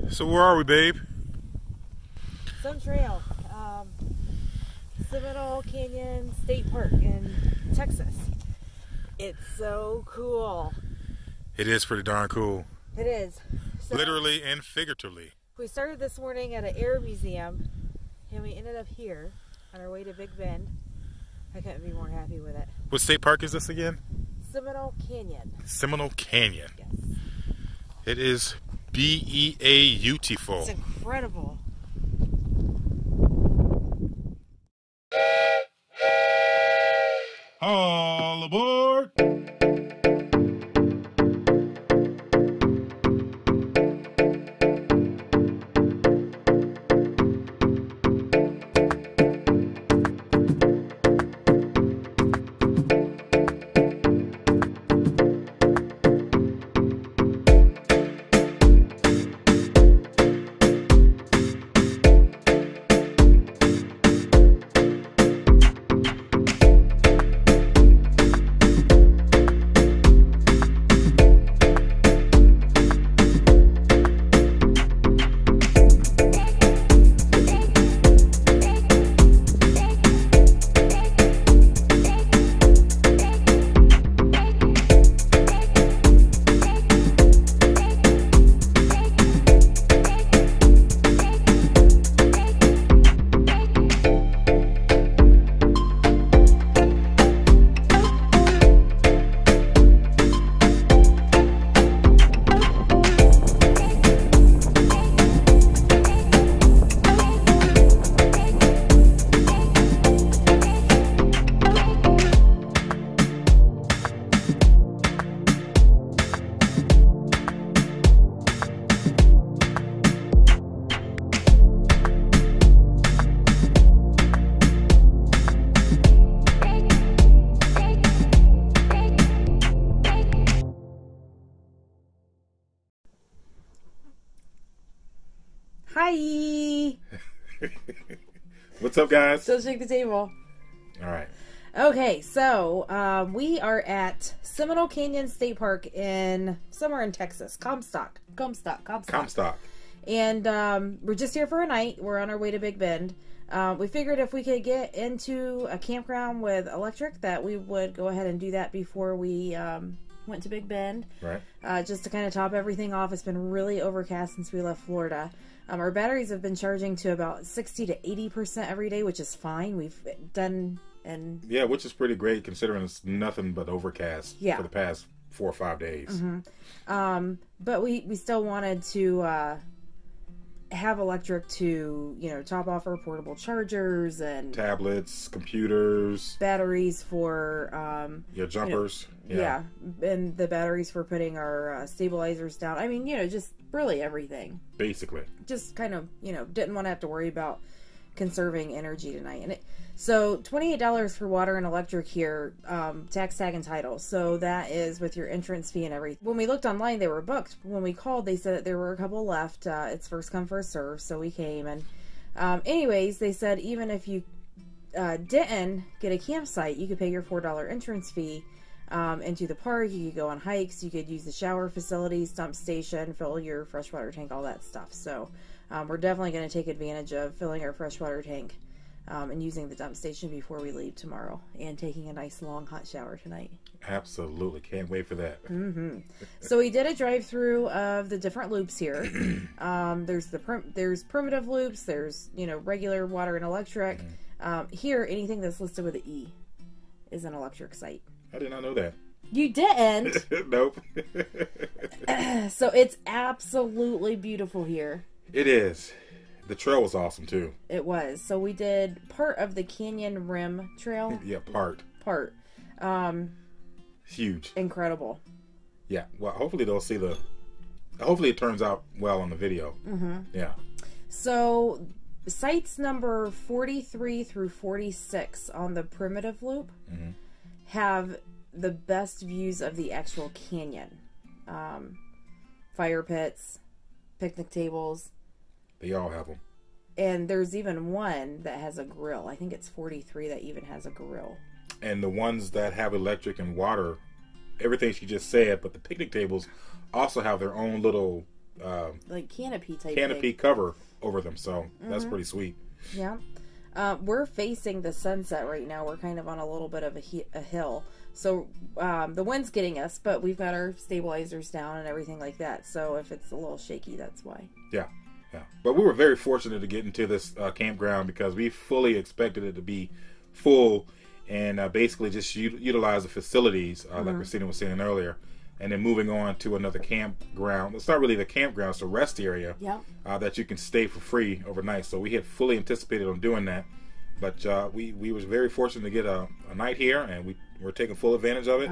So where are we, babe? Some trail. Seminole Canyon State Park in Texas. It's so cool. It is pretty darn cool. It is. So, literally and figuratively. We started this morning at an air museum, and we ended up here on our way to Big Bend. I couldn't be more happy with it. What state park is this again? Seminole Canyon. Seminole Canyon. Yes. It is beautiful. It's incredible. All aboard! Hi! What's up, guys? So shake the table. All right. Okay, so we are at Seminole Canyon State Park somewhere in Texas. Comstock. And we're just here for a night. We're on our way to Big Bend. We figured if we could get into a campground with electric that we would go ahead and do that before we went to Big Bend. Right. Just to kind of top everything off. It's been really overcast since we left Florida. Our batteries have been charging to about 60 to 80% every day, which is fine. We've done yeah, which is pretty great considering it's nothing but overcast for the past 4 or 5 days. Mm-hmm. But we still wanted to have electric to top off our portable chargers and tablets, computers, batteries for your jumpers. Yeah, and the batteries for putting our stabilizers down. I mean, just really everything. Basically. Just kind of, didn't want to have to worry about conserving energy tonight. And so $28 for water and electric here, tax, tag, and title. So that is with your entrance fee and everything. When we looked online, they were booked. When we called, they said that there were a couple left. It's first come, first serve. So we came. And anyways, they said even if you didn't get a campsite, you could pay your $4 entrance fee into the park. You could go on hikes. You could use the shower facilities, dump station, fill your freshwater tank, all that stuff. So we're definitely going to take advantage of filling our freshwater tank and using the dump station before we leave tomorrow, and taking a nice long hot shower tonight. Absolutely. Can't wait for that. Mm-hmm. So we did a drive-through of the different loops here. There's primitive loops. There's regular water and electric. Here, anything that's listed with an E is an electric site. I did not know that. You didn't? Nope. So it's absolutely beautiful here. It is. The trail was awesome too. It was. So we did part of the Canyon Rim Trail. Yeah, part. Huge. Incredible. Yeah. Well, hopefully they'll see hopefully it turns out well on the video. Mm-hmm. Yeah. So sites number 43 through 46 on the primitive loop have the best views of the actual canyon. Fire pits, picnic tables. They all have them. And there's even one that has a grill. I think it's 43 that even has a grill. And the ones that have electric and water, everything she just said, but the picnic tables also have their own little like canopy type canopy thing. cover over them. So that's pretty sweet. Yeah. We're facing the sunset right now. We're kind of on a little bit of a hill. So the wind's getting us, but we've got our stabilizers down and everything like that. So if it's a little shaky, that's why. Yeah. Yeah. But we were very fortunate to get into this campground because we fully expected it to be full and basically just utilize the facilities like Christina was saying earlier. And then moving on to another campground. It's not really the campground, it's a rest area that you can stay for free overnight. So we had fully anticipated on doing that. But we was very fortunate to get a night here, and we're taking full advantage of it.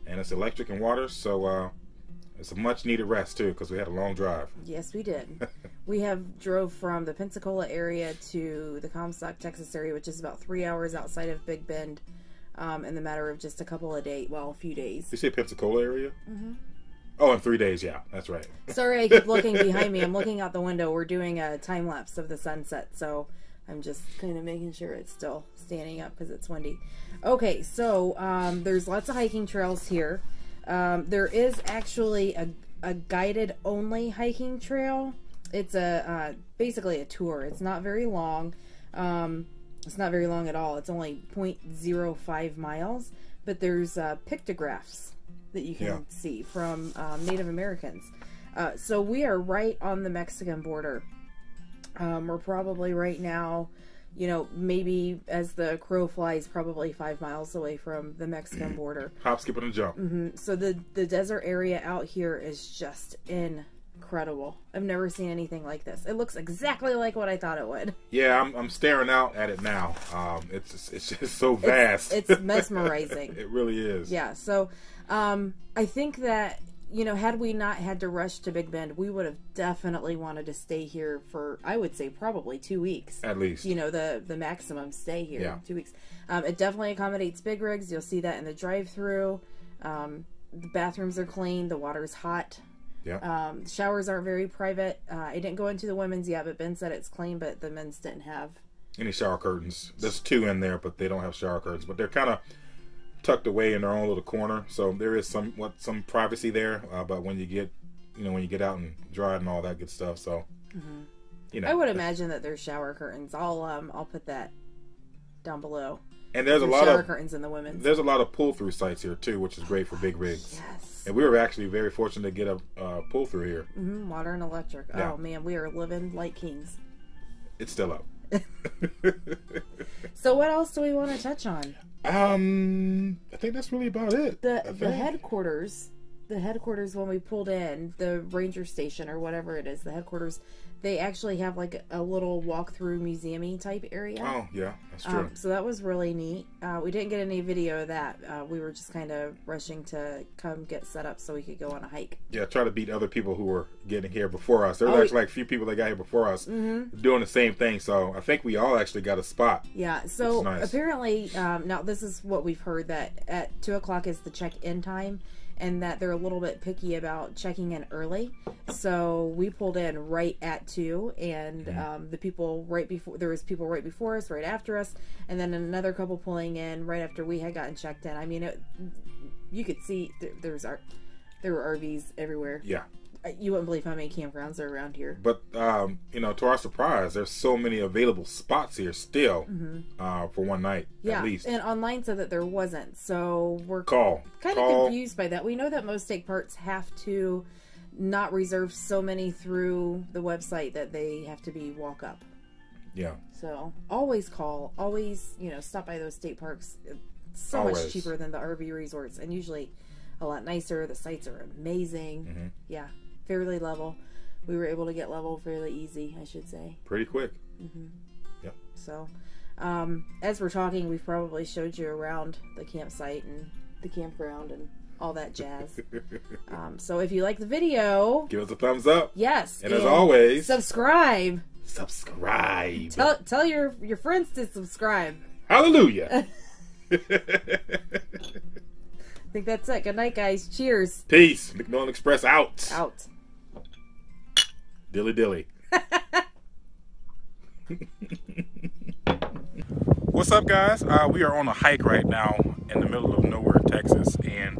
And it's electric and water, so it's a much needed rest too, because we had a long drive. Yes, we did. We have drove from the Pensacola area to the Comstock, Texas area, which is about 3 hours outside of Big Bend. In the matter of just a couple of days, well, a few days. You say Pensacola area? Oh, in 3 days, yeah, that's right. Sorry, I keep looking behind me. I'm looking out the window. We're doing a time lapse of the sunset, so I'm just kind of making sure it's still standing up because it's windy. Okay, so there's lots of hiking trails here. There is actually a guided only hiking trail. It's basically a tour. It's not very long. It's not very long at all. It's only 0.05 miles, but there's pictographs that you can see from Native Americans. So we are right on the Mexican border. We're probably right now, maybe as the crow flies, probably 5 miles away from the Mexican border. Hop, skip, and a jump. So the desert area out here is just incredible. I've never seen anything like this. It looks exactly like what I thought it would. Yeah, I'm staring out at it now. It's just so vast. It's mesmerizing. It really is. Yeah. So I think that had we not had to rush to Big Bend, we would have definitely wanted to stay here for, I would say, probably 2 weeks at least. The maximum stay here. Yeah. 2 weeks. It definitely accommodates big rigs. You'll see that in the drive-through. The bathrooms are clean. The water's hot. Yeah. Showers aren't very private. I didn't go into the women's yet, but Ben said it's clean, but the men's didn't have any shower curtains. There's 2 in there, but they don't have shower curtains. But they're kind of tucked away in their own little corner, so there is some privacy there. But when you get out and dry and all that good stuff, so I would imagine that there's shower curtains. I'll put that down below. And there's a lot shower of curtains in the women's. There's a lot of pull-through sites here too, which is great for big rigs. Yes. And we were actually very fortunate to get a pull-through here. Water and electric. Yeah. Oh man, we are living like kings. It's still up. So what else do we want to touch on? I think that's really about it. The headquarters when we pulled in, the ranger station or whatever it is, the headquarters, they actually have like a little walk-through museum-y type area. Oh, yeah, that's true. So that was really neat. We didn't get any video of that. We were just kind of rushing to come get set up so we could go on a hike. Yeah, try to beat other people who were getting here before us. There was actually like a few people that got here before us doing the same thing. So I think we all actually got a spot. Yeah, so nice. Apparently, now this is what we've heard, that at 2 o'clock is the check-in time, and that they're a little bit picky about checking in early. So we pulled in right at 2, and the people there was people right before us, right after us, and then another couple pulling in right after we had gotten checked in. I mean, you could see there were RVs everywhere. Yeah. You wouldn't believe how many campgrounds are around here. But, to our surprise, there's so many available spots here still for one night, at least. And online said that there wasn't. So we're kind of confused by that. We know that most state parks have to not reserve so many through the website that they have to be walk up. Yeah. So always call. Always, stop by those state parks. It's so much cheaper than the RV resorts, and usually a lot nicer. The sites are amazing. Yeah. Fairly level. We were able to get level fairly easy, I should say. Pretty quick. Yep. So, as we're talking, we've probably showed you around the campsite and the campground and all that jazz. So if you like the video, give us a thumbs up. Yes. And as always, subscribe. Subscribe. Tell your friends to subscribe. Hallelujah. I think that's it. Good night, guys. Cheers. Peace. McMillan Express out. Out. Dilly dilly. What's up, guys? We are on a hike right now in the middle of nowhere, Texas, and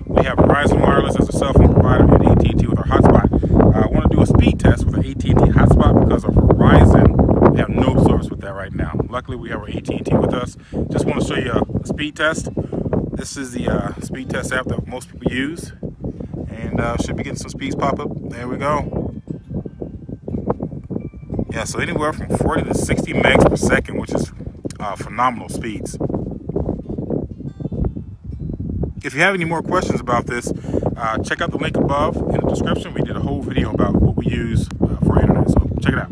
we have Verizon Wireless as a cell phone provider and AT&T with our hotspot. I want to do a speed test with an AT&T hotspot because of Verizon. We have no service with that right now. Luckily, we have our AT&T with us. Just want to show you a speed test. This is the speed test app that most people use, and should be getting some speeds pop up. There we go. Yeah, so anywhere from 40 to 60 megs per second, which is phenomenal speeds. If you have any more questions about this, check out the link above in the description. We did a whole video about what we use for internet, so check it out.